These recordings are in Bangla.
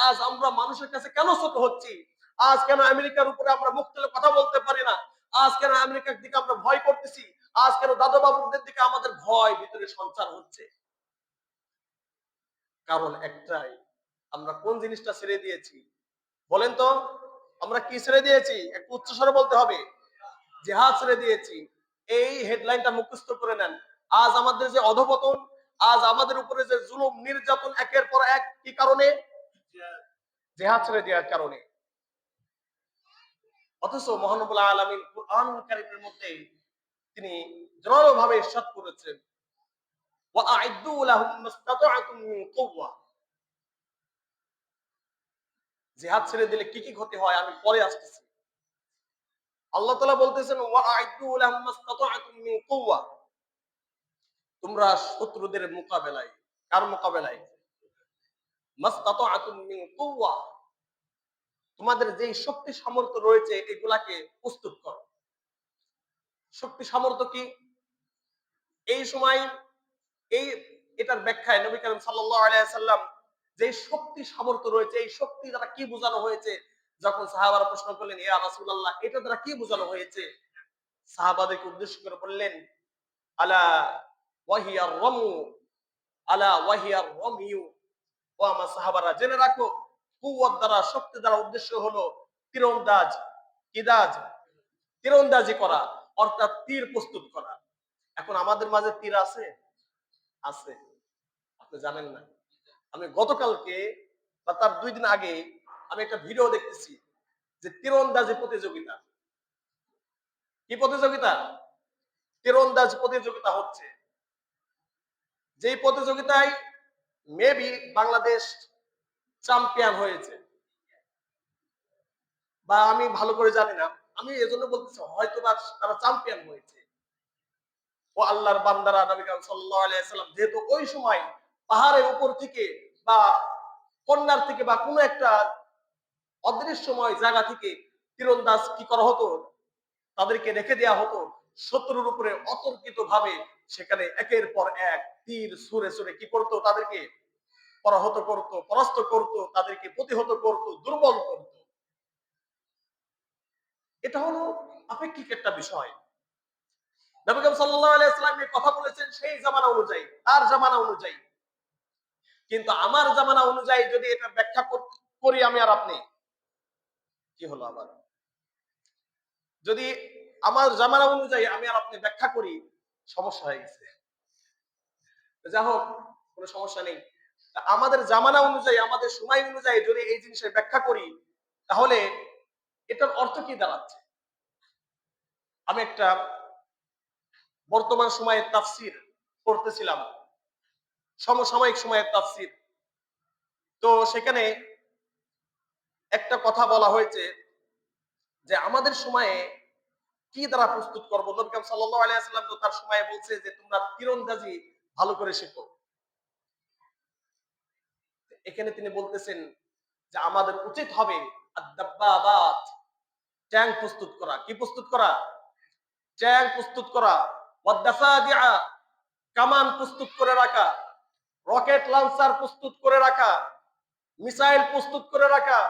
আজ আমরা মানুষের কাছে কেন ছোট হচ্ছি? আজ কেন আমেরিকার উপরে আমরা মুখ তুলে কথা বলতে পারি না? আজ কেন আমেরিকার দিকে আমরা ভয় করতেছি? আজ কেন দাদা বাবুদের দিকে আমাদের ভয় ভিতরে সঞ্চার হচ্ছে? কারণ একটাই, আমরা কোন জিনিসটা ছেড়ে দিয়েছি বলেন তো? আমরা কি ছেড়ে দিয়েছি? একটু উচ্চস্বরে বলতে হবে। জিহাদ ছেড়ে দিয়েছি। এই হেডলাইনটা মুখস্থ করে নেন। আজ আমাদের যে অধপতন, আজ আমাদের উপরে যে জুলুম নির্যাতন একের পর এক, কি কারণে? জিহাদ ছেড়ে দেওয়ার কারণে। অথচ মহানবুল আলামিন কুরআনুল কারীমের মধ্যে তিনি জোরালোভাবে ইরশাদ করেছেন, ওয়া আ'ইদ্দু লাহুম মাসতাতা'তুম মিন কুওয়া। জিহাদ ছেড়ে দিলে কি কি ক্ষতি হয় আমি পরে আসতেছি। আল্লাহ তাআলা বলতেছেন, ওয়া আ'ইদ্দু লাহুম মাসতাতা'তুম মিন কুওয়া। তোমরা শত্রুদের মোকাবেলায়, কার মোকাবেলায়? মাসতাতা'তুম মিন কুওয়া। তোমাদের যেই শক্তি সামর্থ্য রয়েছে এগুলাকে প্রস্তুত করো। শক্তি সামর্থ্য কি? এই সময় এই এটার ব্যাখ্যায় নবী করিম সাল্লাল্লাহু আলাইহি সাল্লাম যে শক্তি সামর্থ্য রয়েছে, এই শক্তি দ্বারা কি বোঝানো হয়েছে? যখন সাহাবারা প্রশ্ন করলেন, ইয়া রাসূলুল্লাহ, এটা দ্বারা কি বোঝানো হয়েছে? সাহাবাদেরকে উদ্দেশ্য করে বললেন, আলা ওয়াহিয়ার রামু, আলা ওয়াহিয়ার রামিউ। ও আমার সাহাবারা, জেনে রাখো, কুওয়াত দ্বারা, শক্তি দ্বারা উদ্দেশ্য হলো তীরন্দাজ, কিদাজ, তীরন্দাজি করা, অর্থাৎ তীর প্রস্তুত করা। এখন আমাদের মাঝে তীর আছে? আছে, আপনি জানেন না। আমি গতকালকে বা তার 2 দিন আগে আমি একটা ভিডিও দেখতেছি যে তীরন্দাজি প্রতিযোগিতা। কি প্রতিযোগিতা? তীরন্দাজ প্রতিযোগিতা হচ্ছে। যেই প্রতিযোগিতায় মেবি বাংলাদেশ চ্যাম্পিয়ন হয়েছে, বা আমি ভালো করে জানি না, আমি এজন্য বলতেছি হয়তো বা তারা চ্যাম্পিয়ন হয়েছে। ও আল্লাহর বান্দারা, নবী করিম সাল্লাল্লাহু আলাইহি সাল্লাম যেহেতু ওই সময় পাহাড়ের উপর থেকে বা কন্যার থেকে বা কোনো একটা অদৃশ্যময় জায়গা থেকে তীরন্দাজ কি করা হতো, তাদেরকে রেখে দেওয়া হতো শত্রুর উপরে অতর্কিত ভাবে। সেখানে একের পর এক তীর ছুঁড়ে ছুঁড়ে কি করতো, তাদেরকে পরাহত করতো, পরাস্ত করতো, তাদেরকে প্রতিহত করতো, দুর্বল করতো। এটা হলো আপেক্ষিক একটা বিষয়। নবী করিম সাল্লাল্লাহু আলাইহি সাল্লাম কথা বলেছেন সেই জামানা অনুযায়ী, তার জামানা অনুযায়ী। কিন্তু আমার জামানা অনুযায়ী যদি এটা ব্যাখ্যা করি আমি আর আপনি, কি হলো আবার? যদি আমার জামানা অনুযায়ী আমি আর আপনি ব্যাখ্যা করি, সমস্যা হয়ে গেছে। যা হোক, কোনো সমস্যা নেই। আমাদের জামানা অনুযায়ী, আমাদের সময় অনুযায়ী যদি এই জিনিসের ব্যাখ্যা করি, তাহলে এটার অর্থ কি দাঁড়াচ্ছে? আমি একটা বর্তমান সময়ের তাফসির পড়তেছিলাম, সমসাময়িক সময়ের তাফসির। তো সেখানে একটা কথা বলা হয়েছে যে আমাদের সময়ে কি দ্বারা প্রস্তুত করবো। নবী করিম সাল্লাল্লাহু আলাইহি ওয়াসাল্লাম তো তার সময় বলছে যে তোমরা তীরন্দাজি ভালো করে শেখো। এখানে তিনি বলতেছেন যে আমাদের উচিত হবে আদ-দাব্বাবাত, ট্যাঙ্ক প্রস্তুত করা। কি প্রস্তুত করা? ট্যাঙ্ক প্রস্তুত করা। ওয়াদ-দাফাদিআ, কামান প্রস্তুত করে রাখা, রকেট লঞ্চার প্রস্তুত করে রাখা, মিসাইল প্রস্তুত করে রাখা,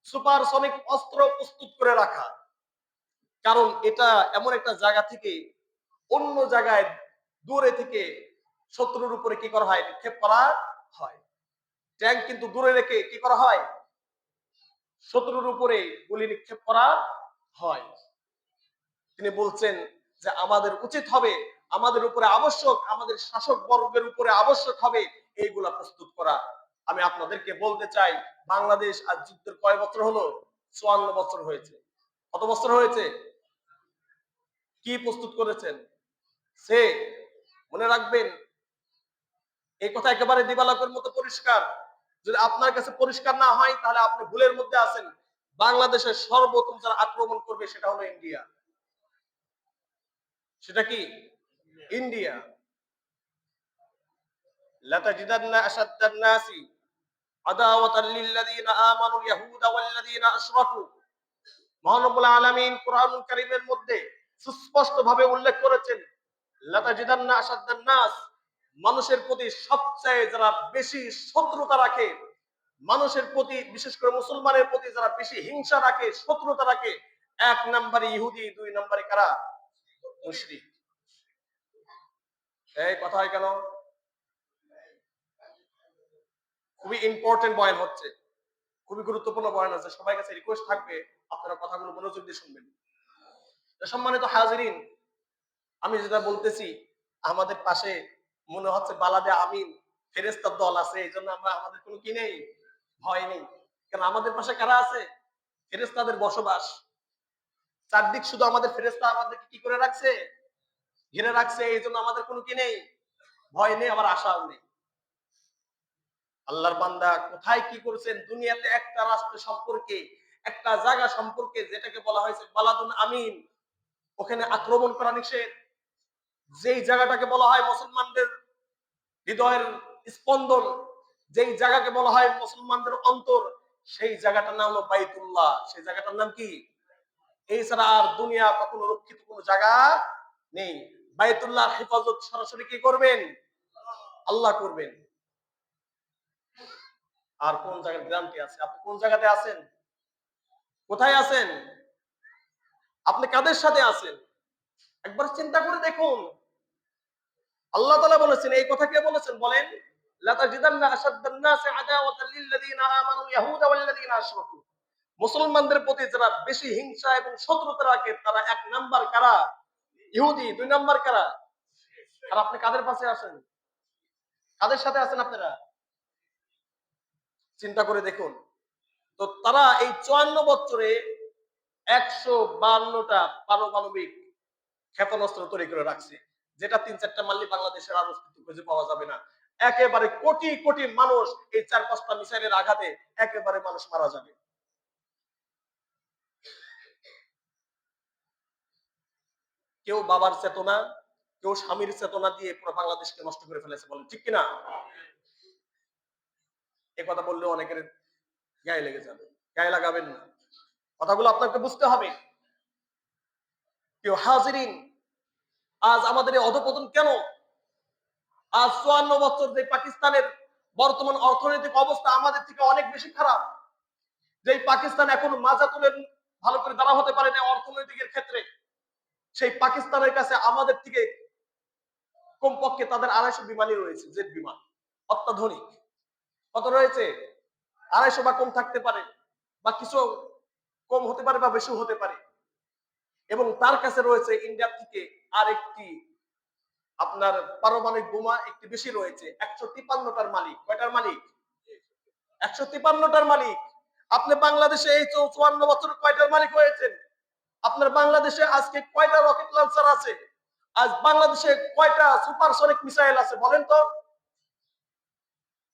সুপারসনিক অস্ত্র প্রস্তুত করে রাখা। কারণ এটা এমন একটা জায়গা থেকে অন্য জায়গায় দূরে থেকে শত্রুর উপরে কি করা হয়? নিক্ষেপ করা হয়। ট্যাঙ্ক কিন্তু দূরে রেখে কি করা হয়? শত্রুর উপরে গুলি নিক্ষেপ করা হয়। তিনি বলছেন যে আমাদের উচিত হবে, আমাদের উপরে আবশ্যক, আমাদের শাসক বর্গের উপরে আবশ্যক হবে এইগুলা প্রস্তুত করা। আমি আপনাদেরকে বলতে চাই, বাংলাদেশ আজ যুদ্ধের কয় বছর হলো? 54 বছর হয়েছে। কত বছর হয়েছে? কি প্রস্তুত করেছেন? সে, মনে রাখবেন, এই কথা একেবারে দিবালোকের মতো পরিষ্কার। যদি আপনার কাছে পরিষ্কার না হয় তাহলে আপনি ভুলের মধ্যে আছেন। বাংলাদেশের সর্বপ্রথম যারা আক্রমণ করবে সেটা হলো ইন্ডিয়া। সেটা কি? ইন্ডিয়া। লাতাজিদান্না আশাদ্দান নাসি আদাওয়াতাল লিল্লাযিনা আমানুল ইয়াহুদা ওয়াল্লাযিনা আশরাকু। মহানবুল আলামিন কুরআনুল কারীমের মধ্যে সুস্পষ্টভাবে উল্লেখ করেছেন, লাতাজিদান্না আশাদ্দান নাস, মানুষের প্রতি সবচেয়ে যারা বেশি শত্রুতা রাখে, মানুষের প্রতি, বিশেষ করে মুসলমানের প্রতি যারা বেশি হিংসা রাখে, শত্রুতা রাখে, 1 নম্বরে ইহুদি, 2 নম্বরে কারা? মুশরিক। এই কথা হয় কেন? খুবই ইম্পর্টেন্ট বয়ান হচ্ছে, খুবই গুরুত্বপূর্ণ বয়ান আছে। সবাই কাছে রিকোয়েস্ট থাকবে আপনারা কথাগুলো মনোযোগ দিয়ে শুনবেন। সম্মানিত হাজিরিন, আমি যেটা বলতেছি, আমাদের পাশে মনে হচ্ছে বালাদে আমিন ফেরেশতার দল আছে, এই জন্য আমরা, আমাদের কোনো কি নেই, ভয় নেই। কারণ আমাদের পাশে কারা আছে? ফেরেশতাদের বসবাস। চারদিক শুধু আমাদের ফেরেশতা আমাদেরকে কি করে রাখছে? ঘিরে রাখছে। এই জন্য আমাদের কোনো কি নেই, ভয় নেই, আবার আশাও নেই। আল্লাহর বান্দা কোথায় কি করছেন? দুনিয়াতে একটা রাষ্ট্র সম্পর্কে, একটা জায়গা সম্পর্কে, যেটাকে বলা হয়েছে বালাদুন আমিন, ওখানে আক্রমণ করা নিষেধ। যেই জায়গাটাকে বলা হয় মুসলমানদের হৃদয়ের স্পন্দন, যেই জায়গাকে বলা হয় মুসলমানদের অন্তর, সেই জায়গাটার নাম হলো বাইতুল্লাহ। সেই জায়গাটার নাম কি? এই ছাড়া আর দুনিয়া কখনো রক্ষিত কোনো জায়গা নেই। বাইতুল্লাহর হেফাজত সরাসরি কি করবেন? আল্লাহ করবেন। আর কোন জায়গার গ্যারান্টি আছে? আপনি কোন জায়গাতে আছেন? কোথায় আছেন? আপনি কাদের সাথে আছেন? একবার চিন্তা করে দেখুন। আল্লাহ তাআলা বলেছেন, এই কথা কে বলেছেন বলেন? লাতাজিদান্না আশাদ্দান নাসি আদাওয়াতাল লিল্লাযিনা আমানু ইয়াহুদা ওয়াল্লাযিনা আশরাকু। মুসলমানদের প্রতি যারা বেশি হিংসা এবং শত্রুতা রাখে, তারা 1 নাম্বার কারা? ইহুদি। 2 নাম্বার কারা? আর আপনি কাদের পাশে আছেন? কাদের সাথে আছেন আপনারা? চিন্তা করে দেখুন। তো তারা এই 54 বছরে 152টা পারমাণবিক ক্ষেপণাস্ত্র তৈরি করে রাখছে, যেটা 3-4টা মারলে বাংলাদেশের আর অস্তিত্ব খুঁজে পাওয়া যাবে না। একেবারে কোটি কোটি মানুষ এই 4-5টা মিসাইলের আঘাতে একেবারে মানুষ মারা যাবে। কেউ বাবার চেতনা, কেউ স্বামীর চেতনা দিয়ে পুরো বাংলাদেশকে নষ্ট করে ফেলেছে, বলেন ঠিক কিনা? এ কথা বললে অনেকের গায়ে লেগে যাবে, গায়ে লাগাবেন না, কথাগুলো আপনাকে বুঝতে হবে। কেউ হাজিরিন, আজ আমাদের এই অধপতন কেন? আজ 54 বছর যে পাকিস্তানের বর্তমান অর্থনৈতিক অবস্থা আমাদের থেকে অনেক বেশি খারাপ, যে পাকিস্তান এখন মাজা তুলে ভালো করে দাঁড়া হতে পারে না অর্থনৈতিকের ক্ষেত্রে, সেই পাকিস্তানের কাছে আমাদের থেকে কমপক্ষে তাদের 250 বিমানই রয়েছে, জেট বিমান, অত্যাধুনিক। কত রয়েছে? 250 বা কম থাকতে পারে, বা কিছু কম হতে পারে, বা বেশি হতে পারে। এবং তার কাছে রয়েছে ইন্ডিয়া থেকে আরেকটি আপনার পারমাণবিক বোমা একটি বেশি রয়েছে। 153টার মালিক। কয়টার মালিক? 153টার মালিক। আপনি বাংলাদেশে এই 54 বছর কয়টার মালিক হয়েছেন? আপনার বাংলাদেশে আজকে কয়টা রকেট লঞ্চার আছে? আজ বাংলাদেশে কয়টা সুপারসনিক মিসাইল আছে বলেন তো?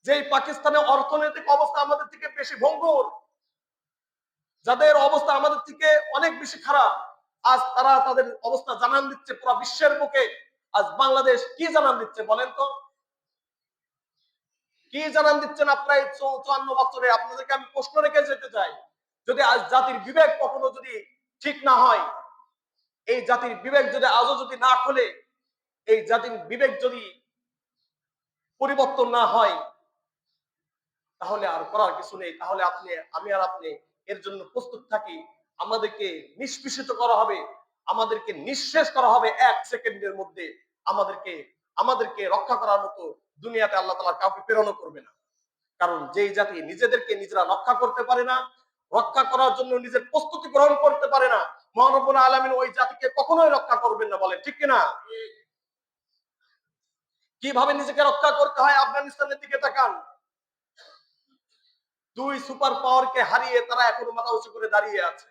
যেই পাকিস্তানের অর্থনৈতিক অবস্থা আমাদের থেকে বেশি ভঙ্গুর, যাদের অবস্থা আমাদের থেকে অনেক বেশি খারাপ, আজ তারা তাদের অবস্থা জানান দিচ্ছে পুরো বিশ্বের বুকে। আজ বাংলাদেশ কি জানান দিচ্ছে বলেন তো? কি জানান দিচ্ছেন আপনারা এই 54 বছরে? আপনাদেরকে আমি প্রশ্ন রেখে যেতে চাই, যদি আজ জাতির বিবেক কখনো যদি ঠিক না হয়, এই জাতির বিবেক যদি আজও যদি না খোলে, এই জাতির বিবেক যদি পরিবর্তন না হয়, তাহলে আর করার কিছু নেই। তাহলে আপনি, আমি আর আপনি এর জন্য প্রস্তুত থাকি। আমাদেরকে নিষ্পেষিত করা হবে, আমাদেরকে নিঃশেষ করা হবে 1 সেকেন্ডের মধ্যে। আমাদেরকে আমাদেরকে রক্ষা করার মতো দুনিয়াতে আল্লাহ তাআলা কাউকে প্রেরণ করবে না। কারণ যেই জাতি নিজেদেরকে নিজেরা রক্ষা করতে পারে না, রক্ষা করার জন্য নিজের প্রস্তুতি গ্রহণ করতে পারে না, মহান রব্বুল আলামিন ওই জাতিকে কখনোই রক্ষা করবেন না, বলেন ঠিক কিনা? কিভাবে নিজেকে রক্ষা করতে হয় আফগানিস্তানের দিকে তাকান। 2 সুপার পাওয়ারকে হারিয়ে তারা এখনো মাথা উঁচু করে দাঁড়িয়ে আছে।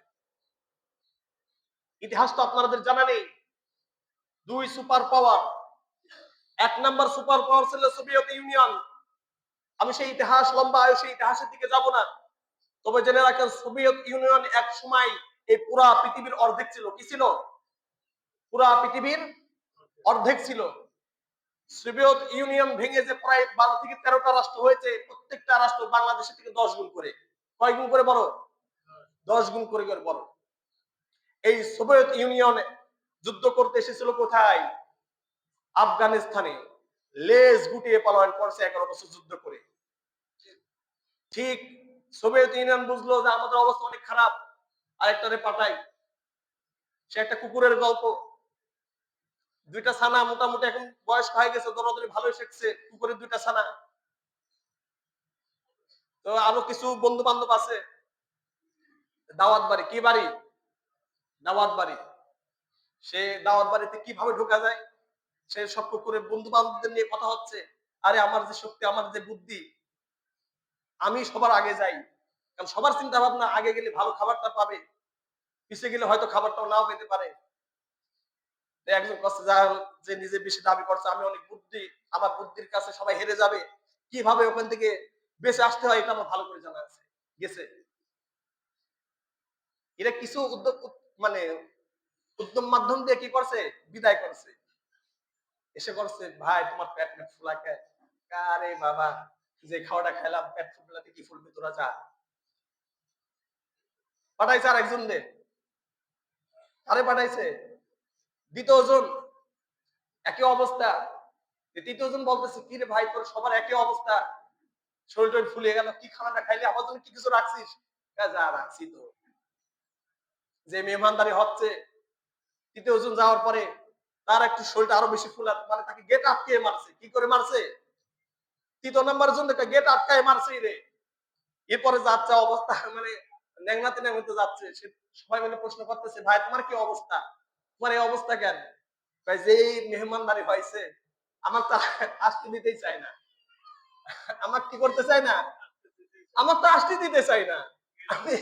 ইতিহাস তো আপনাদের জানা নেই। 2 super power, 1 number super power ছিল সোভিয়েত ইউনিয়ন। আমি সেই ইতিহাস, লম্বা আয়ু সেই ইতিহাসের দিকে যাব না। তবে জেনে রাখেন, সোভিয়েত ইউনিয়ন এক সময় এই পুরা পৃথিবীর অর্ধেক ছিল। কি ছিল? পুরা পৃথিবীর অর্ধেক ছিল। সোভিয়েত ইউনিয়ন ভেঙে যে প্রায় 12 থেকে 13টা রাষ্ট্র হয়েছে, প্রত্যেকটা রাষ্ট্র বাংলাদেশের থেকে 10 গুণ করে। কয় গুণ করে বড়? 10 গুণ করে বড়। এই সোভিয়েত ইউনিয়ন যুদ্ধ করতে এসেছিল কোথায়? আফগানিস্তানে। লেজ গুটিয়ে পলায়ন করছে 11 বছর যুদ্ধ করে। ঠিক সোভিয়েত ইউনিয়ন বুঝলো যে আমাদের অবস্থা অনেক খারাপ, আরেকটারে পাঠাই। সে একটা কুকুরের গল্প। দুইটা ছানা মোটামুটি এখন বয়স হয়ে গেছে, দৌড়াদৌড়ি ভালোই শিখছে, কুকুরের দুইটা ছানা। তো আরো কিছু বন্ধু বান্ধব আছে, দাওয়াত বাড়ি। কি বাড়ি? দাওয়াত বাড়ি। সে দাওয়াত বাড়িতে কিভাবে ঢোকা যায়, সে সব কুকুরের বন্ধু বান্ধবদের নিয়ে কথা হচ্ছে। আরে আমার যে শক্তি, আমার যে বুদ্ধি, আমি সবার আগে যাই। কারণ সবার চিন্তা ভাবনা আগে গেলে ভালো খাবারটা পাবে, পিছিয়ে গেলে হয়তো খাবারটাও নাও পেতে পারে। একজন কাছে যে নিজে বেশি দাবি করছে, আমি অনেক বুদ্ধি, আমার বুদ্ধির কাছে সবাই হেরে যাবে, কিভাবে ওখান থেকে বেঁচে আসতে হয় এটা আমার ভালো করে জানা আছে। গেছে, এরা কিছু উদ্যোগ মানে উদ্যম মাধ্যম দিয়ে কি করছে, বিদায় করছে। এসে করছে, ভাই তোমার পেট মেট ফুলা খায়। আরে বাবা, যে খাওয়াটা খাইলাম পেট ফুলাতে কি ফুলবে, তোরা যা। পাঠাইছে আর একজন দে, আরে পাঠাইছে দ্বিতীয় জন, একই অবস্থা। তৃতীয় জন বলতেছে, কি রে ভাই, তোর সবার একই অবস্থা, শরীর টরীর ফুলে গেল, কি খানাটা খাইলে, আমার জন্য কি কিছু রাখছিস? যা রাখছি তো। যে মেহমানদারি হচ্ছে, তৃতীয় জন যাওয়ার পরে তার একটু শরীরটা আরো বেশি ফুলা, মানে তাকে গেট আটকে মারছে। কি করে মারছে? তৃতীয় নাম্বার জন গেট আটকায় মারছে রে। এরপরে যাচ্ছে অবস্থা, মানে ন্যাংনাতে ন্যাংনাতে যাচ্ছে। সে সবাই মিলে প্রশ্ন করতেছে, ভাই তোমার কি অবস্থা, তোমার এই অবস্থা কেন? ভাই যে মেহমানদারি হয়েছে, আমার তো আসতে দিতেই চাই না, আমার কি করতে চাই না, আমার তো আসতে দিতে চাই না, আমি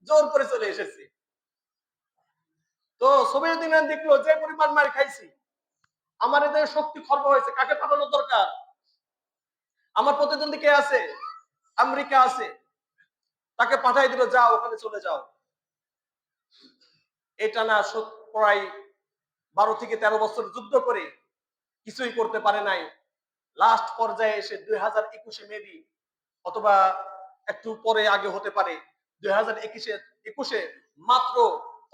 জোর করে চলে এসেছি। তো সোভিয়েত ইউনিয়ন দেখলো যে পরিমাণ মার খাইছি, আমার এদের শক্তি খর্ব হয়েছে, কাকে পাঠানোর দরকার? আমার প্রতিদ্বন্দ্বী কে আছে? আমেরিকা আছে, তাকে পাঠাই দিল, যাও ওখানে চলে যাও। এটা না প্রায় 12 থেকে 13 বছর যুদ্ধ করে কিছুই করতে পারে নাই। লাস্ট পর্যায়ে এসে 2021-এ মেবি, অথবা একটু পরে আগে হতে পারে, 2021-এ মাত্র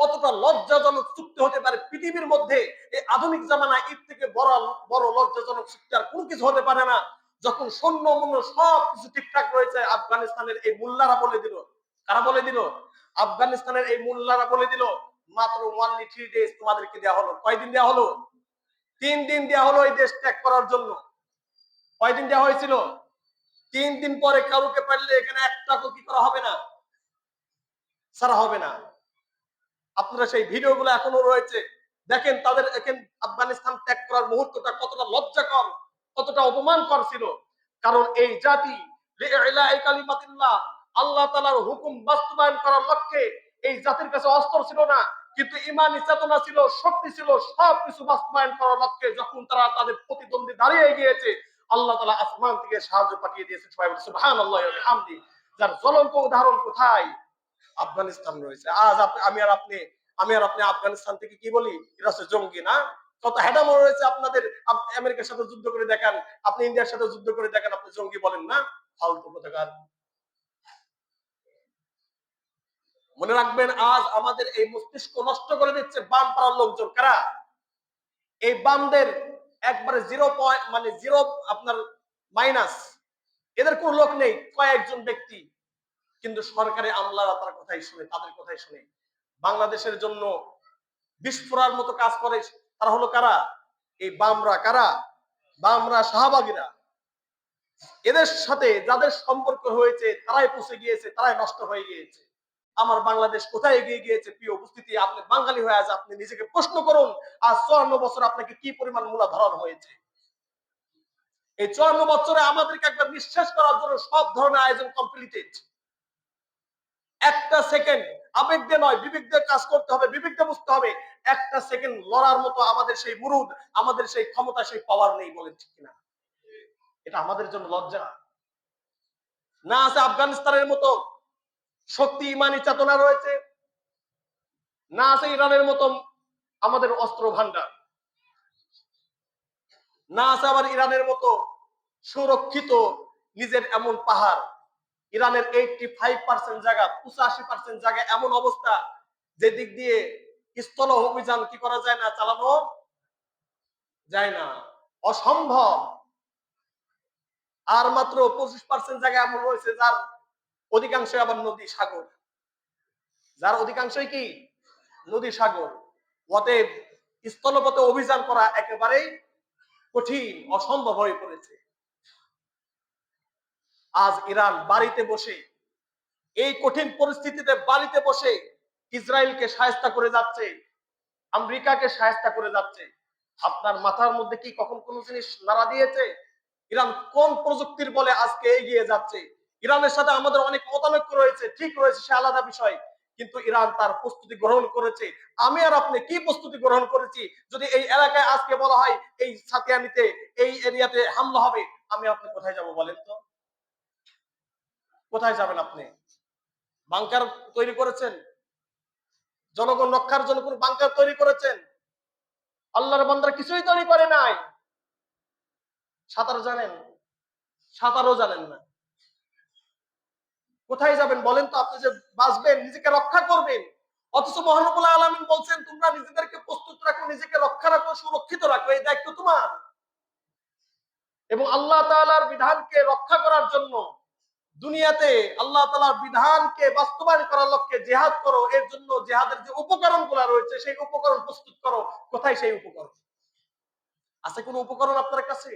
কতটা লজ্জাজনক চুক্তি হতে পারে পৃথিবীর মধ্যে, এই আধুনিক জামানায় এর থেকে বড় বড় লজ্জাজনক চুক্তি আর কোনো কিছু হতে পারে না। যখন সৈন্য মূল্য সব কিছু ঠিকঠাক রয়েছে, আফগানিস্তানের এই মোল্লারা বলে দিল। কারা বলে দিল? আফগানিস্তানের এই মোল্লারা বলে দিল, মাত্র ওনলি 3 ডেজ তোমাদেরকে দেওয়া হলো। কয়দিন দেওয়া হলো? 3 দিন দেওয়া হলো এই দেশ ত্যাগ করার জন্য। কয়দিন দেওয়া হয়েছিল? 3 দিন পরে কাউকে পারলে এখানে একটা কি করা হবে না, ছাড়া হবে না। আপনারা সেই ভিডিওগুলো এখনো রয়েছে, দেখেন তাদের এখন আফগানিস্তান ত্যাগ করার মুহূর্তটা কতটা লজ্জাকর, কতটা অপমানকর ছিল। কারণ এই জাতি আল্লাহ তাআলার হুকুম বাস্তবায়ন করার লক্ষ্যে এই জাতির কাছে অস্ত্র ছিল না, কিন্তু ঈমানি চেতনা ছিল, শক্তি ছিল, সবকিছু বাস্তবায়ন করার লক্ষ্যে যখন তারা তাদের প্রতিদ্বন্দ্বী দাঁড়িয়ে গিয়েছে, আল্লাহ তাআলা আসমান থেকে সাহায্য পাঠিয়ে দিয়েছে। সবাই বলে সুবহানাল্লাহি ওয়া বিহামদি। যার জ্বলন্ত উদাহরণ কোথায়? আফগানিস্তান রয়েছে। আজ আমি আর আপনি আফগানিস্তান থেকে কি বলি, এটা হচ্ছে জঙ্গি না? কত হেডামো রয়েছে আপনাদের, আমেরিকার সাথে যুদ্ধ করে দেখান, আপনি ইন্ডিয়ার সাথে যুদ্ধ করে দেখান, আপনি জঙ্গি বলেন না? ফালতু কোথাকার। মনে রাখবেন, আজ আমাদের এই মস্তিষ্ক নষ্ট করে দিচ্ছে বাম পাড়ার লোকজন। কারা? এই বামদের একবারে 0 পয়েন্ট, মানে জিরো, আপনার মাইনাস। এদের কোন লোক নেই, কয়েকজন ব্যক্তি, কিন্তু সরকারি আমলারা তার কথাই শুনে, তাদের কথাই শুনে। বাংলাদেশের জন্য বিস্ফোরার মতো কাজ করে তারা হলো কারা? এই বামরা। কারা? বামরা, শাহবাগীরা। এদের সাথে যাদের সম্পর্ক হয়েছে তারাই পৌঁছে গিয়েছে, তারাই নষ্ট হয়ে গিয়েছে। আমার বাংলাদেশ কোথায় এগিয়ে গিয়েছে? প্রিয় উপস্থিতি, আপনি বাঙালি হয়ে আজ আপনি নিজেকে প্রশ্ন করুন, আজ 54 বছর আপনাকে কি পরিমাণ মূলাধারণ হয়েছে। এই 54 বছরে আমাদেরকে একবার নিঃশ্বাস করার জন্য সব ধরনের আয়োজন কমপ্লিটেড। একটা সেকেন্ড আবেগ দিয়ে নয়, বিবেক দিয়ে কাজ করতে হবে, বিবেক দিয়ে বুঝতে হবে। একটা সেকেন্ড লড়ার মতো আমাদের সেই মুরুদ, আমাদের সেই ক্ষমতা, সেই পাওয়ার নেই। বলেন ঠিক কিনা? এটা আমাদের জন্য লজ্জা। না আছে আফগানিস্তানের মতো শক্তি, ইমানি চেতনা রয়েছে, না আছে ইরানের মতো আমাদের অস্ত্র ভান্ডার, না আছে আবার ইরানের মতো সুরক্ষিত নিজের এমন পাহাড়। ইরানের 85% জায়গা, 85% জায়গা এমন অবস্থা যে দিক দিয়ে স্থল অভিযান কি করা যায় না, চালানো যায় না, অসম্ভব। আর মাত্র 25% জায়গা এমন রয়েছে যার অধিকাংশ আবার নদী সাগর, যার অধিকাংশই কি নদী সাগর। অতএব স্থলপথে অভিযান করা একেবারেই কঠিন, অসম্ভব হয়ে পড়েছে। আজ ইরান বাড়িতে বসে, এই কঠিন পরিস্থিতিতে বাড়িতে বসে ইসরায়েলকে সাহায্য করে যাচ্ছে, আমেরিকাকে সাহায্য করে যাচ্ছে। আপনার মাথার মধ্যে কি কখন কোন জিনিস নাড়া দিয়েছে? ইরান কোন প্রযুক্তির বলে আজকে এগিয়ে যাচ্ছে? ইরানের সাথে আমাদের অনেক মতানৈক্য রয়েছে, ঠিক রয়েছে, সে আলাদা বিষয়, কিন্তু ইরান তার প্রস্তুতি গ্রহণ করেছে। আমি আর আপনি কি প্রস্তুতি গ্রহণ করেছি? যদি এই এলাকায় আজকে বলা হয় এই সাতিয়ানিতে, এই এরিয়াতে হামলা হবে, আমি আপনি কোথায় যাব বলেন তো? কোথায় যাবেন আপনি? বাংকার তৈরি করেছেন? জনগণ রক্ষার জন্য কোন বাংকার তৈরি করেছেন? আল্লাহর বান্দারা কিছুই তৈরি করে নাই। সাঁতার জানেন? সাঁতারও জানেন না। কোথায় যাবেন বলেন তো? আপনি যে বাঁচবেন, নিজেকে রক্ষা করবেন, অথচ মহানবুল আলামিন বলছেন তোমরা নিজেদেরকে প্রস্তুত রাখো, নিজেকে রক্ষা রাখো, সুরক্ষিত রাখো, এই দায়িত্ব তোমার। এবং আল্লাহ তাআলার বিধানকে রক্ষা করার জন্য দুনিয়াতে আল্লাহ তাআলার বিধানকে বাস্তবায়ন করার লক্ষ্যে জিহাদ করো। এর জন্য জিহাদের যে উপকরণগুলো রয়েছে সেই উপকরণ প্রস্তুত করো। কোথায় সেই উপকরণ? আছে কোন উপকরণ আপনার কাছে?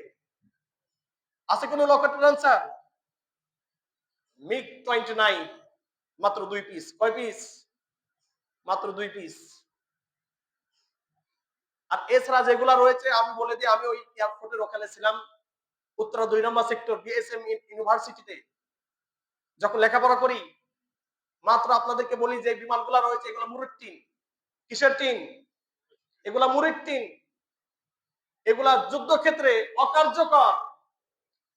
আছে কোন রকেট লঞ্চার? মিগ 29 মাত্র 2 পিস। কয় পিস? মাত্র 2 পিস। আর এছাড়া যেগুলা রয়েছে আমি বলে দিই, আমি ওই এয়ারপোর্টের ওখানে ছিলাম, উত্তরা 2 নম্বর সেক্টর বিএসএম ইউনিভার্সিটিতে যখন লেখাপড়া করি। মাত্র আপনাদেরকে বলি যে বিমানগুলা রয়েছে এগুলো মুরির টিন। কিসের টিন? এগুলা মুরির টিন। এগুলা যুদ্ধক্ষেত্রে অকার্যকর।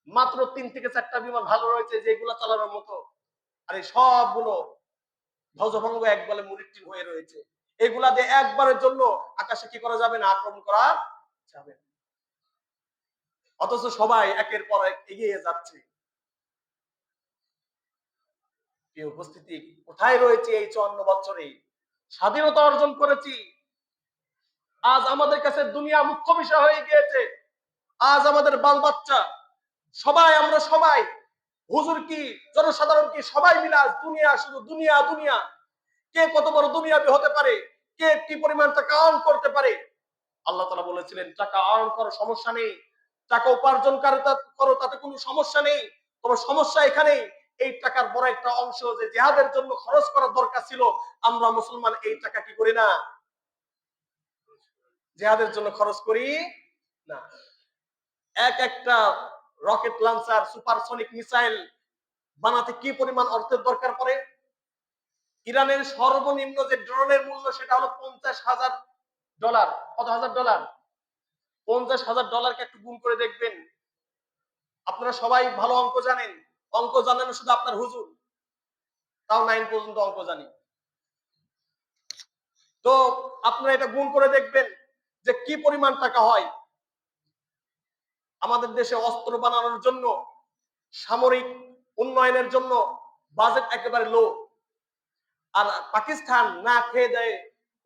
মাত্র 3 থেকে 4টা বিমান ভালো রয়েছে যেগুলা চালানোর মতো, আর এই সবগুলো ধ্বজভঙ্গ এক বলে মুরির টিন হয়ে রয়েছে। এগুলা দিয়ে একবারের জন্য আকাশে কি করা যাবে না, আক্রমণ করা যাবে। অথচ সবাই একের পর এক এগিয়ে যাচ্ছে। এই উপস্থিতি কোথায় রয়েছে? এই 54 বছরে স্বাধীনতা অর্জন করেছি, আজ আমাদের কাছে দুনিয়া মুখ্য বিষয় হয়ে গিয়েছে। আজ আমাদের বাল বাচ্চা সবাই, আমরা সবাই, হুজুর কি, জনসাধারণ কি, সবাই মিলে আজ দুনিয়া, শুধু দুনিয়া দুনিয়া। কে কত বড় দুনিয়াবি হতে পারে, কে কি পরিমাণ টাকা আর্ন করতে পারে। আল্লাহ তাআলা বলেছিলেন টাকা আর্ন করো, সমস্যা নেই, টাকা উপার্জন করো, তাতে কোনো সমস্যা নেই। তবে সমস্যা এখানেই, এই টাকার বড় একটা অংশ যে জিহাদের জন্য খরচ করার দরকার ছিল, আমরা মুসলমান এই টাকা কি করি না, জিহাদের জন্য খরচ করি না। এক একটা রকেট লঞ্চার, সুপারসনিক মিসাইল বানাতে কি পরিমাণ অর্থের দরকার পড়ে? ইরানের সর্বনিম্ন যে ড্রোনের মূল্য সেটা হলো $50,000। কত হাজার ডলার? $50,000কে একটু গুণ করে দেখবেন। আপনারা সবাই ভালো অঙ্ক জানেন, অঙ্ক জানেন শুধু আপনার হুজুর, তাও 9 পর্যন্ত অঙ্ক জানি। তো আপনারা এটা গুণ করে দেখবেন যে কি পরিমাণ টাকা হয়। আমাদের দেশে অস্ত্র বানানোর জন্য, সামরিক উন্নয়নের জন্য বাজেট একেবারে লো। আর পাকিস্তান না খেয়ে দেয়,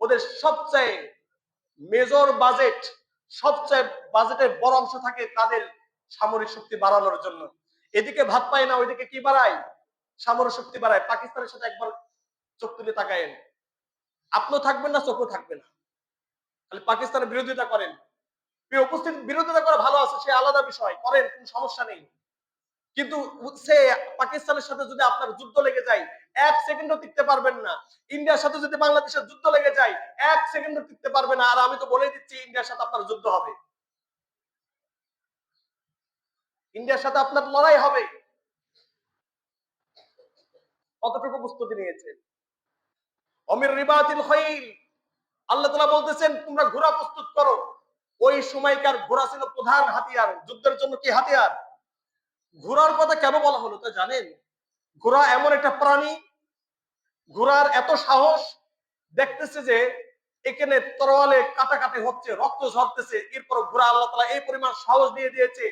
ওদের সবচেয়ে মেজর বাজেট, সবচেয়ে বাজেটের বড় অংশ থাকে তাদের সামরিক শক্তি বাড়ানোর জন্য। এদিকে ভাত পায় না, ওইদিকে কি বাড়ায়? সামরিক শক্তি বাড়ায়। পাকিস্তানের সাথে একবার চোখ তুলে তাকায়েন, আপনিও থাকবেন না, চোখও থাকবে না, খালি পাকিস্তানের বিরোধিতা করেন। উপস্থিত বিরোধিতা করা ভালো আছে, সে আলাদা বিষয়, করেন, কোনো সমস্যা নেই। কিন্তু সে পাকিস্তানের সাথে যদি আপনার যুদ্ধ লেগে যায়, 1 সেকেন্ডও টিকতে পারবেন না। ইন্ডিয়ার সাথে যদি বাংলাদেশের যুদ্ধ লেগে যায়, 1 সেকেন্ডও টিকতে পারবে না। আর আমি তো বলে দিচ্ছি ইন্ডিয়ার সাথে আপনার যুদ্ধ হবে, ইন্ডিয়ার সাথে আপনার লড়াই হবে। কতটুকু প্রস্তুতি নিয়েছেন? অমির রিবাতিল খাইল, আল্লাহ তাআলা বলতেছেন তোমরা ঘোড়া প্রস্তুত করো। ওই সময়কার ঘোড়া ছিল প্রধান হাতিয়ার, যুদ্ধের জন্য কি হাতিয়ার। ঘোড়ার কথা কেন বলা হলো তা জানেন? ঘোড়া এমন একটা প্রাণী, ঘোড়ার এত সাহস, দেখতেছে যে এখানে তরোয়ালে কাটাকাটি হচ্ছে, রক্ত ঝরতেছে, এরপর ঘোড়া আল্লাহ তাআলা এই পরিমাণ সাহস দিয়ে দিয়েছে,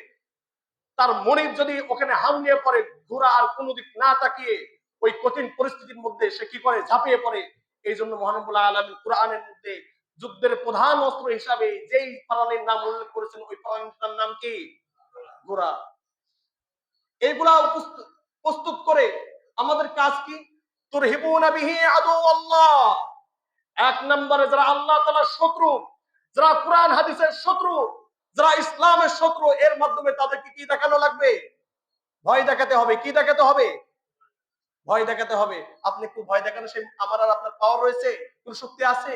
তার মনিব যদি ওখানে হামলে পড়ে, ঘোড়া আর কোনো দিক না তাকিয়ে ওই কঠিন পরিস্থিতির মধ্যে সে কি করে, ঝাঁপিয়ে পড়ে। এই জন্য মহানবুল আলামিন কোরআনের মধ্যে যুদ্ধের প্রধান অস্ত্র হিসাবে যেই প্রাণীর নাম উল্লেখ করেছেন, ওই প্রাণীটার নাম কি? ঘোড়া। এইগুলা প্রস্তুত করে আমাদের কাজ কি? তুরহিবুনা বিহি আদু আল্লাহ। এক নম্বরে যারা আল্লাহ তাআলার শত্রু, যারা কোরআন হাদিসের শত্রু, যারা ইসলামের শত্রু, এর মাধ্যমে তাদেরকে কি দেখানো লাগবে? ভয় দেখাতে হবে। কি দেখাতে হবে? ভয় দেখাতে হবে। আপনি খুব ভয় দেখানো সেই আমার আর আপনার পাওয়ার রয়েছে? কোন শক্তি আছে?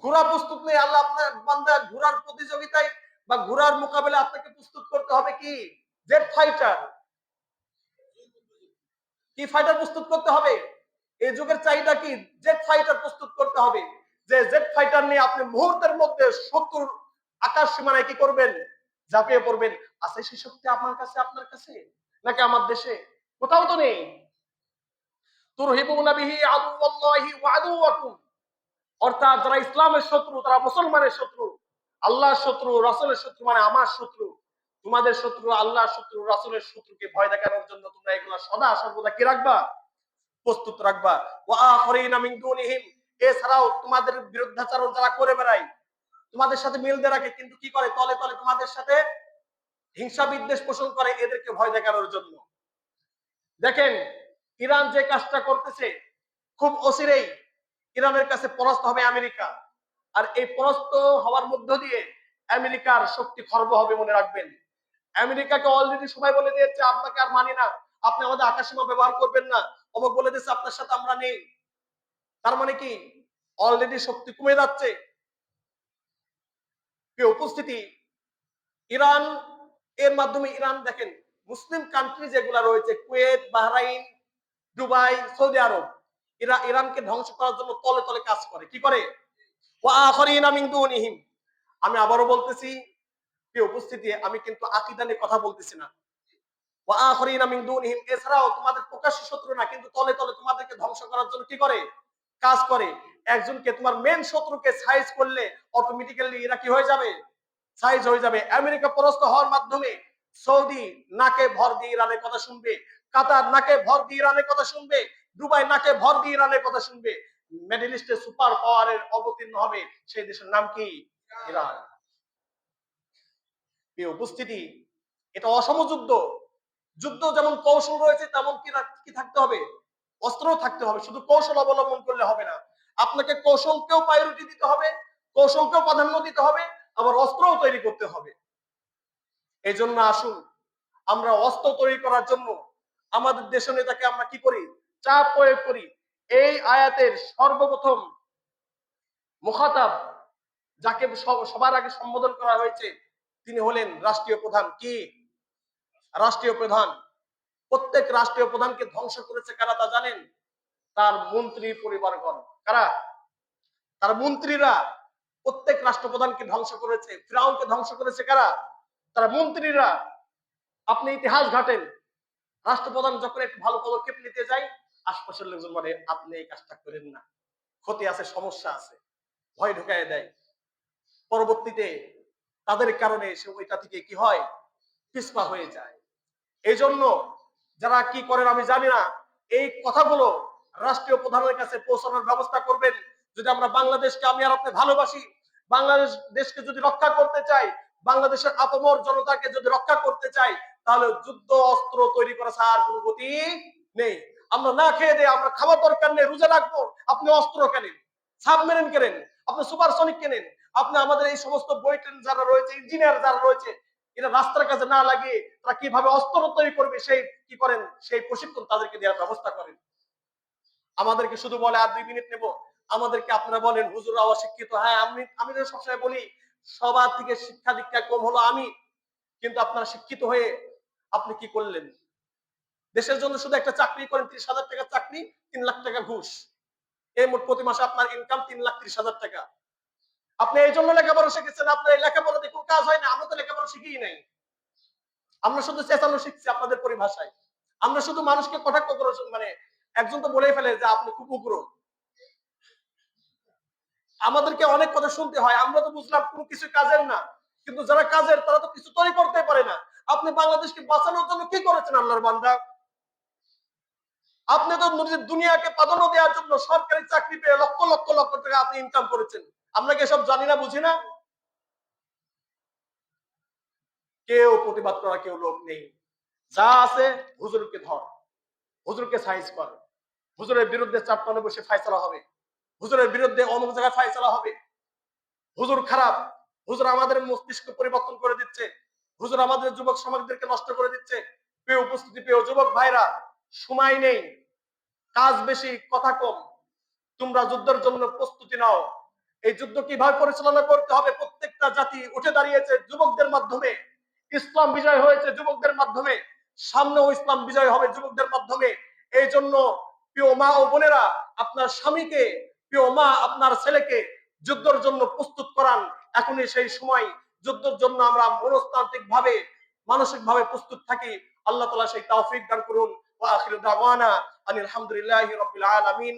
ঘোড়া প্রস্তুত নেই, আল্লাহ আপনার বান্দা ঘোড়ার প্রতিযোগিতায় বা ঘোড়ার মোকাবেলায় আপনাকে প্রস্তুত করতে হবে কি? Jet fighter. কি ফাইটার প্রস্তুত করতে হবে? এই যুগের চাহিদা কি? জেট ফাইটার প্রস্তুত করতে হবে। যে জেট ফাইটার নিয়ে আপনি মুহূর্তের মধ্যে শত্রুর আকাশ সীমানায় কি করবেন? ঝাঁপিয়ে পড়বেন। আছে সেই শক্তি আমার কাছে, আপনার কাছে, নাকি আমার দেশে? কোথাও তো নেই। তুরহিবুনা বিহি আদুওয়াল্লাহি ওয়া আদুওয়াকুম। অর্থাৎ যারা ইসলামের শত্রু, তারা মুসলমানের শত্রু, আল্লাহর শত্রু, রাসূলের শত্রু, মানে আমার শত্রু। তোমাদের শত্রু আল্লাহর শত্রু, রাসূলের শত্রুকে ভয় দেখানোর জন্য তোমরা এগুলা সদা সর্বদা কি রাখবা? প্রস্তুত রাখবা। ওয়া আখরিনা মিন দুনিহিম। এছাড়াও তোমাদের বিরুদ্ধাচরণ যারা করে বেড়ায়, তোমাদের সাথে মিল দিয়ে রাখে, কিন্তু কি করে? তলে তলে তোমাদের সাথে হিংসা বিদ্বেষ পোষণ করে, এদেরকে ভয় দেখানোর জন্য। দেখেন, ইরান যে কাজটা করতেছে, খুব অচিরেই ইরানের কাছে পরাস্ত হবে আমেরিকা। আর এই পরাস্ত হওয়ার মধ্য দিয়ে আমেরিকার শক্তি খর্ব হবে, মনে রাখবেন। আমেরিকাকে অলরেডি সবাই বলে দিয়েছে আপনাকে আর মানি না, আপনি আমাদের আকাশসীমা ব্যবহার করবেন না, অমুক বলে দিচ্ছে আপনার সাথে আমরা নেই। তার মানে কি? অলরেডি শক্তি কমে যাচ্ছে। কি উপস্থিতি, ইরান, এর মাধ্যমে ইরান দেখেন মুসলিম কান্ট্রি যেগুলা রয়েছে, কুয়েত, বাহরাইন, দুবাই, সৌদি আরব, এরা ইরানকে ধ্বংস করার জন্য তলে তলে কাজ করে। কি করে? ওয়া আখরিনা মিন দুনিহিম। আমি আবারও বলতেছি, কি উপস্থিতি, আমি কিন্তু আকীদা নিয়ে কথা বলতেছি না। ওয়া আখরিনা মিন দুনিহিম, এছাড়াও তোমাদের প্রকাশ্য শত্রু না, কিন্তু তলে তলে তোমাদেরকে ধ্বংস করার জন্য কি করে? কাজ করে। একজনকে, তোমার মেন শত্রুকে সাইজ করলে অটোমেটিক্যালি এরা কি হয়ে যাবে? সাইজ হয়ে যাবে। আমেরিকা পরাস্ত হওয়ার মাধ্যমে সৌদি নাকে ভর দিয়ে ইরানের কথা শুনবে, কাতার নাকে ভর দিয়ে ইরানের কথা শুনবে, দুবাই নাকে ভর দিয়ে ইরানের কথা শুনবে। মিডল ইস্টে সুপার পাওয়ারের অবতীর্ণ হবে, সেই দেশের নাম কি? ইরান। এই উপস্থিতি, এটা অসম যুদ্ধ। যুদ্ধ যেমন কৌশল রয়েছে, তেমন কি থাকতে হবে? অস্ত্র থাকতে হবে। শুধু কৌশল অবলম্বন করলে হবে না, আপনাকে কৌশলকেও প্রায়োরিটি দিতে হবে, কৌশলকেও প্রাধান্য দিতে হবে, আবার অস্ত্রও তৈরি করতে হবে। এই জন্য আসুন আমরা অস্ত্র তৈরি করার জন্য আমাদের দেশের নেতাকে আমরা কি করি? চাপ প্রয়োগ করি। এই আয়াতের সর্বপ্রথম মুখাতাব, যাকে সবার আগে সম্বোধন করা হয়েছে, তিনি হলেন রাষ্ট্রীয় প্রধান। কি? রাষ্ট্রীয় প্রধান। প্রত্যেক রাষ্ট্রীয় প্রধানকে ধ্বংস করেছে কারা তা জানেন? তার মন্ত্রী পরিবারগণ। কারা? তার মন্ত্রীরা। প্রত্যেক রাষ্ট্রপ্রধানকে ধ্বংস করেছে। ফিরাউনকে ধ্বংস করেছে কারা? তার মন্ত্রীরা। আপনি ইতিহাস ঘাটেন, রাষ্ট্রপ্রধান যখন একটু ভালো পদক্ষেপ নিতে যায়, আশপাশের লোকজন বলে আপনি এই কাজটা করেন না, ক্ষতি আছে, সমস্যা আছে, ভয় ঢুকায় দেয়। পরবর্তীতে তাদের কারণে সে ওইটা থেকে কি হয়? পিছপা হয়ে যায়। এই জন্য যারা কি করেন আমি জানি না, এই কথাগুলো রাষ্ট্রীয় প্রধানের কাছে পৌঁছানোর ব্যবস্থা করবেন। যদি আমরা বাংলাদেশকে, আমি আর আপনি ভালোবাসি, বাংলাদেশ দেশকে যদি রক্ষা করতে চাই, বাংলাদেশের আপামর জনতাকে যদি রক্ষা করতে চাই, তাহলে যুদ্ধ অস্ত্র তৈরি করা ছাড়া আর কোনো গতি নেই। আমরা না খেয়ে দেয়, আমরা খাবার দরকার নেই, রোজা রাখবো, আপনি অস্ত্র কেনেন, সাবমেরিন কেনেন, আপনি সুপারসনিক কেনেন, আপনি আমাদের এই সমস্ত বইটেন যারা রয়েছে, ইঞ্জিনিয়ার যারা রয়েছে, এরা রাস্তার কাছে না লাগিয়ে তারা কিভাবে অস্ত্র তৈরি করবে সেই কি করেন, সেই প্রশিক্ষণ তাদেরকে দেওয়ার ব্যবস্থা করেন। আমাদেরকে শুধু বলে আর 2 মিনিট নেব, আমাদেরকে আপনারা বলেন হুজুর অশিক্ষিত। হ্যাঁ, আমি সবসময় বলি সবার থেকে শিক্ষা দীক্ষা কম হলো আমি, কিন্তু আপনারা শিক্ষিত হয়ে আপনি কি করলেন? দেশের জন্য শুধু একটা চাকরি করেন, 30,000 টাকার চাকরি, 3 লাখ টাকা ঘুষ, এই মোট প্রতি মাসে আপনার ইনকাম 3,30,000 টাকা। আপনি এই জন্য লেখাপড়া শিখেছেন, আপনার এই লেখাপড়া দিয়ে কোনো কাজ হয় না। আমরা তো লেখাপড়া শিখিই নাই, আমরা শুধু চেঁচানো শিখছি আপনাদের পরিভাষায়। আমরা শুধু মানুষকে কটাক্ষ করে, মানে একজন তো বলেই ফেলে যে আপনি খুব উগ্র। আমাদেরকে অনেক কথা শুনতে হয়, আমরা তো বুঝলাম কোনো কিছু কাজের না, কিন্তু যারা কাজের তারা তো কিছু তৈরি করতে পারে না। আপনি বাংলাদেশকে বাঁচানোর জন্য কি করেছেন আল্লাহর বান্দা? আপনি তো দুনিয়াকে প্রাধান্য দেওয়ার জন্য সরকারি চাকরি পেয়ে লক্ষ লক্ষ লক্ষ টাকা আপনি ইনকাম করেছেন। আমরা কি এসব জানি না, বুঝি না? কেউ প্রতিবাদ করা কেউ লোক নেই। যা আছে হুজুরকে ধর, হুজুরকে সাইজ কর, হুজুরের বিরুদ্ধে চারটানে বসে ফায়সালা হবে, হুজুরের বিরুদ্ধে অমুক জায়গায় ফায়সালা হবে, হুজুর খারাপ, হুজুর আমাদের মস্তিষ্ক পরিবর্তন করে দিচ্ছে, হুজুর আমাদের যুবক সমাজদেরকে নষ্ট করে দিচ্ছে। প্রিয় উপস্থিতি, প্রিয় যুবক ভাইরা, সময় নেই, কাজ বেশি, কথা কম। তোমরা যুদ্ধের জন্য প্রস্তুতি নাও। এই যুদ্ধ কিভাবে পরিচালনা করতে হবে? প্রত্যেকটা জাতি উঠে দাঁড়িয়েছে যুবকদের মাধ্যমে, ইসলাম বিজয় হয়েছে যুবকদের মাধ্যমে, সামনেও ইসলাম বিজয় হবে যুবকদের মাধ্যমে। এই জন্য প্রিয় মা ও বোনেরা, আপনার স্বামীকে, প্রিয় মা আপনার ছেলেকে যুদ্ধের জন্য প্রস্তুত করান। এখনই সেই সময় যুদ্ধের জন্য আমরা মনস্তান্ত্রিক ভাবে, মানসিক ভাবে প্রস্তুত থাকি। আল্লাহ তাআলা সেই তৌফিক দান করুন। ওয়া আখিরু দাওয়ানা আনিল হামদুলিল্লাহি রাব্বিল আলামিন।